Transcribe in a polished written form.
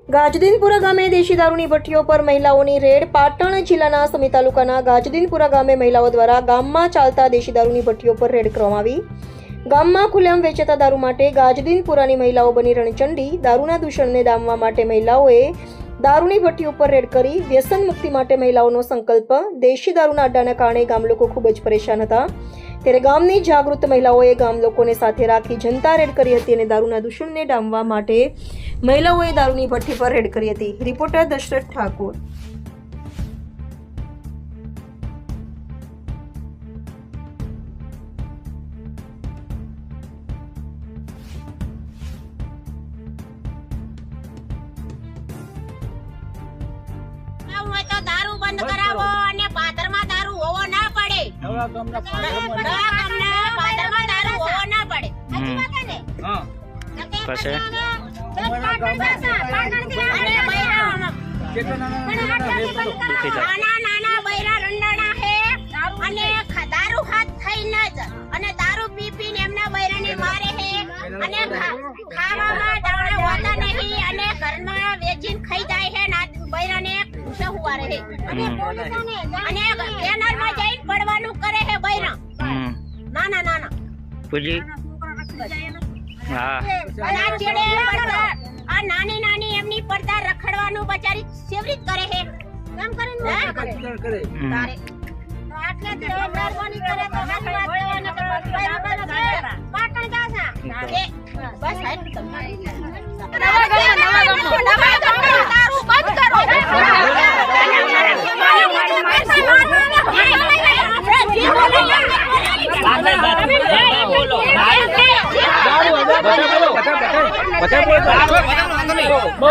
ગાજદીનપુરા ગામે દેશી દારૂની ભઠ્ઠીઓ પર મહિલાઓની રેડ. પાટણ જિલ્લાના સમી તાલુકાના ગાજદીનપુરા ગામે મહિલાઓ દ્વારા ગામમાં ચાલતા દેશી દારૂની ભઠ્ઠીઓ પર રેડ કરવામાં આવી. ગામમાં ખુલ્લેઆમ વેચાતા દારૂ માટે ગાજદીનપુરાની મહિલાઓ બની રણચંડી. દારૂના દૂષણને ડામવા માટે મહિલાઓએ દારૂની ભઠ્ઠી ઉપર રેડ કરી વ્યસન મુક્તિ માટે મહિલાઓનો સંકલ્પ. દેશી દારૂના અડ્ડાના કારણે ગામ લોકો ખૂબ જ પરેશાન હતા, ત્યારે ગામની જાગૃત મહિલાઓએ ગામ લોકોને સાથે રાખી જનતા રેડ કરી હતી અને દારૂના દૂષણને ડામવા માટે મહિલાઓએ દારૂની ભઠ્ઠી પર રેડ કરી હતી. રિપોર્ટર દશરથ ઠાકોર. તો દારૂ બંધ કરાવો અને પાદરમાં દારૂ હોવો ના પડે. નવા ગામના પાદરમાં દારૂ હોવો ના પડે. સાચી વાત છે ને? હા. પછી નાના બૈરા રંડાણા હે અને દારૂ હાથ થઈને જ અને દારૂ પીને એમના બૈરાને મારે હે અને ખાવામાં દાણા હોતા નહીં અને ઘરમાં વેચીને ખાઈ જાય હે ના બૈરાને સહુવારે હે અને કેનાલમાં જઈને પડવાનું કરે હે બૈરા. નાના પૂજી હા આ નાની એમની પડદા રખડવાનું બચારી સેવરી કરે હે. કેમ કરે તારે આટલે તો મહેરબાની કરે તો હાથ વાત દેવાના પાટણ જાસા બસ હાલ તમારી નવા દારૂ બંધ કરો. બહુ